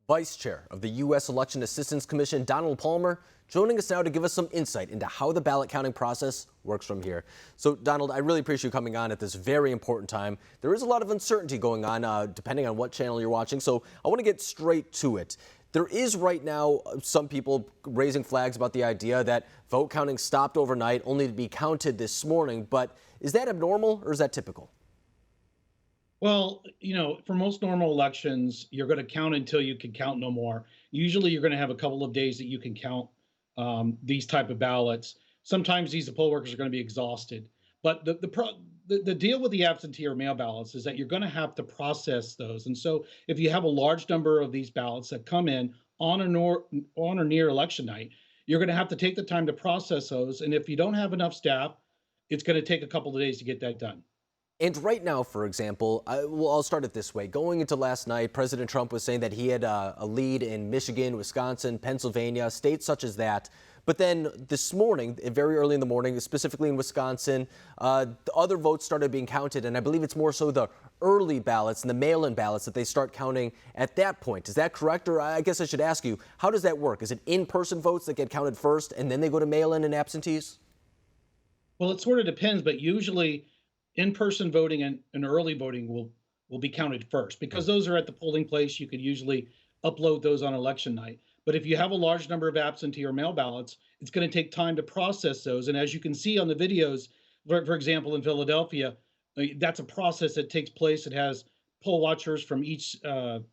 Vice Chair of the U.S. Election Assistance Commission, Donald Palmer, joining us now to give us some insight into how the ballot counting process works from here. So, Donald, I really appreciate you coming on at this very important time. There is a lot of uncertainty going on, depending on what channel you're watching, so I want to get straight to it. There is right now some people raising flags about the idea that vote counting stopped overnight, only to be counted this morning, but is that abnormal or is that typical? Well, for most normal elections, you're going to count until you can count no more. Usually, you're going to have a couple of days that you can count these type of ballots. Sometimes these poll workers are going to be exhausted. But the deal with the absentee or mail ballots is that you're going to have to process those. And so, if you have a large number of these ballots that come in on or near election night, you're going to have to take the time to process those. And if you don't have enough staff, it's going to take a couple of days to get that done. And right now, for example, I'll start it this way. Going into last night, President Trump was saying that he had a lead in Michigan, Wisconsin, Pennsylvania, states such as that. But then this morning, very early in the morning, specifically in Wisconsin, the other votes started being counted. And I believe it's more so the early ballots and the mail-in ballots that they start counting at that point. Is that correct? Or I guess I should ask you, how does that work? Is it in-person votes that get counted first and then they go to mail-in and absentees? Well, it sort of depends, but usually in-person voting and early voting will be counted first because those are at the polling place. You could usually upload those on election night. But if you have a large number of absentee or mail ballots, it's going to take time to process those. And as you can see on the videos, for example, in Philadelphia, that's a process that takes place. It has poll watchers from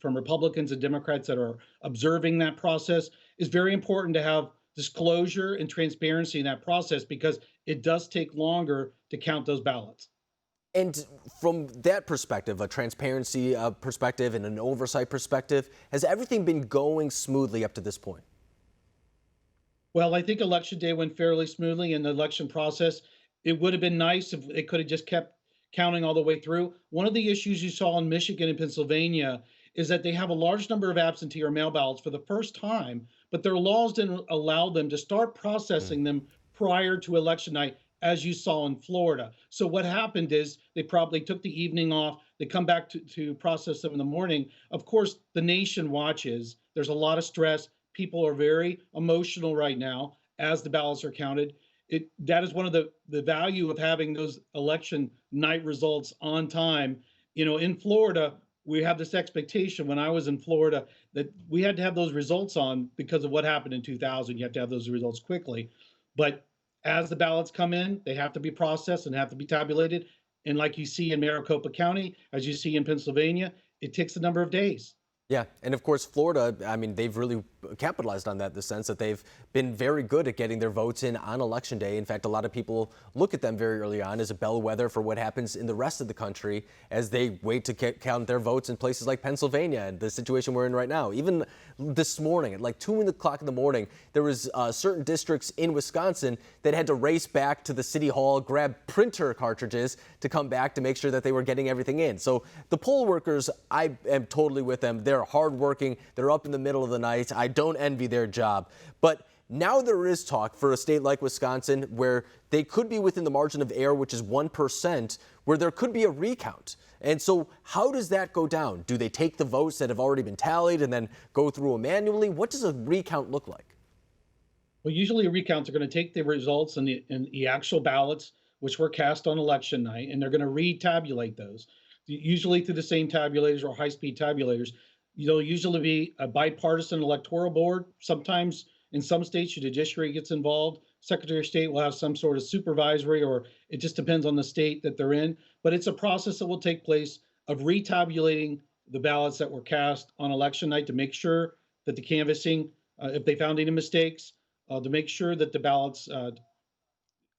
Republicans and Democrats that are observing that process. It's very important to have disclosure and transparency in that process because it does take longer to count those ballots. And from that perspective, a transparency perspective and an oversight perspective, has everything been going smoothly up to this point? Well, I think election day went fairly smoothly in the election process. It would have been nice if it could have just kept counting all the way through. One of the issues you saw in Michigan and Pennsylvania is that they have a large number of absentee or mail ballots for the first time, but their laws didn't allow them to start processing them prior to election night, as you saw in Florida. So what happened is they probably took the evening off. They come back to process them in the morning. Of course, the nation watches. There's a lot of stress. People are very emotional right now as the ballots are counted. That is one of the value of having those election night results on time. In Florida, we have this expectation when I was in Florida that we had to have those results on because of what happened in 2000. You have to have those results quickly. But as the ballots come in, they have to be processed and have to be tabulated. And like you see in Maricopa County, as you see in Pennsylvania, it takes a number of days. Yeah, and of course, Florida, I mean, they've really capitalized on that in the sense that they've been very good at getting their votes in on Election Day. In fact, a lot of people look at them very early on as a bellwether for what happens in the rest of the country as they wait to count their votes in places like Pennsylvania and the situation we're in right now. Even this morning at like 2 o'clock in the morning, there was certain districts in Wisconsin that had to race back to the city hall, grab printer cartridges to come back to make sure that they were getting everything in. So the poll workers, I am totally with them. They're hardworking. They're up in the middle of the night. I don't envy their job. But now there is talk for a state like Wisconsin where they could be within the margin of error, which is 1%, where there could be a recount. And so how does that go down? Do they take the votes that have already been tallied and then go through them manually? What does a recount look like? Well, usually recounts are going to take the results and the actual ballots, which were cast on election night, and they're going to retabulate those, usually through the same tabulators or high-speed tabulators. There'll usually be a bipartisan electoral board. Sometimes in some states, your judiciary gets involved. Secretary of State will have some sort of supervisory, or it just depends on the state that they're in. But it's a process that will take place of retabulating the ballots that were cast on election night to make sure that the canvassing, if they found any mistakes, to make sure that the ballots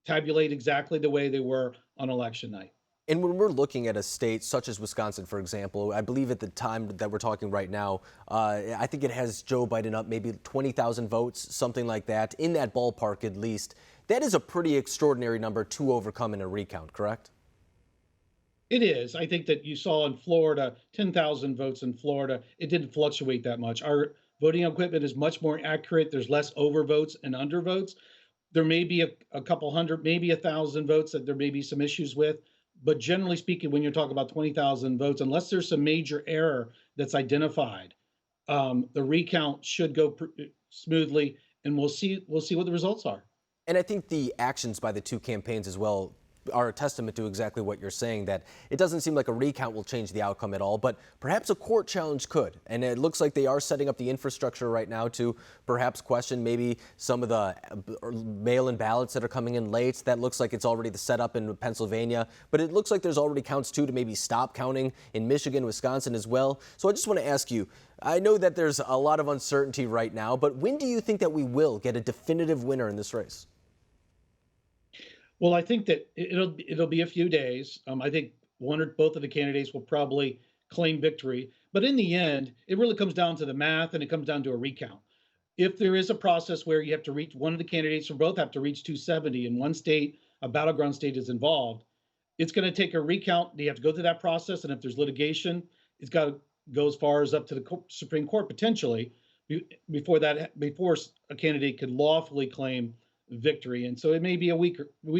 tabulate exactly the way they were on election night. And when we're looking at a state such as Wisconsin, for example, I believe at the time that we're talking right now, I think it has Joe Biden up maybe 20,000 votes, something like that, in that ballpark at least. That is a pretty extraordinary number to overcome in a recount, correct? It is. I think that you saw in Florida, 10,000 votes in Florida. It didn't fluctuate that much. Our voting equipment is much more accurate. There's less overvotes and undervotes. There may be a couple hundred, maybe 1,000 votes that there may be some issues with. But generally speaking, when you're talking about 20,000 votes, unless there's some major error that's identified, The recount should go smoothly, and we'll see what the results are. And I think the actions by the two campaigns as well are a testament to exactly what you're saying, that it doesn't seem like a recount will change the outcome at all, but perhaps a court challenge could. And it looks like they are setting up the infrastructure right now to perhaps question maybe some of the mail-in ballots that are coming in late. That looks like it's already the setup in Pennsylvania, but it looks like there's already counts too to maybe stop counting in Michigan, Wisconsin as well. So I just want to ask you, I know that there's a lot of uncertainty right now, but when do you think that we will get a definitive winner in this race? Well, I think that it'll be a few days. I think one or both of the candidates will probably claim victory, but in the end, it really comes down to the math, and it comes down to a recount. If there is a process where you have to reach one of the candidates or both have to reach 270 in one state, a battleground state is involved, it's going to take a recount. You have to go through that process, and if there's litigation, it's got to go as far as up to the Supreme Court potentially before a candidate could lawfully claim victory. And so it may be a week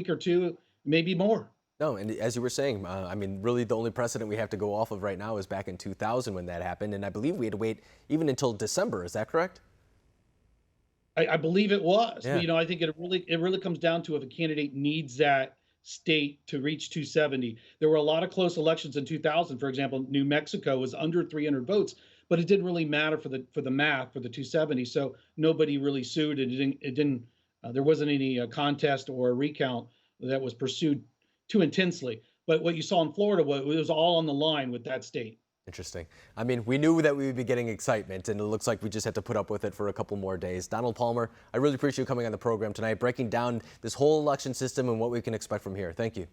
or two, maybe more. No, and as you were saying, I mean, really the only precedent we have to go off of right now is back in 2000 when that happened, and I believe we had to wait even until December. Is that correct? I believe it was. Yeah. I think it really comes down to if a candidate needs that state to reach 270. There were a lot of close elections in 2000. For example, New Mexico was under 300 votes, but it didn't really matter for the math for the 270. So nobody really sued. It didn't. There wasn't any contest or a recount that was pursued too intensely. But what you saw in Florida was all on the line with that state. Interesting. I mean, we knew that we would be getting excitement, and it looks like we just had to put up with it for a couple more days. Donald Palmer, I really appreciate you coming on the program tonight, breaking down this whole election system and what we can expect from here. Thank you.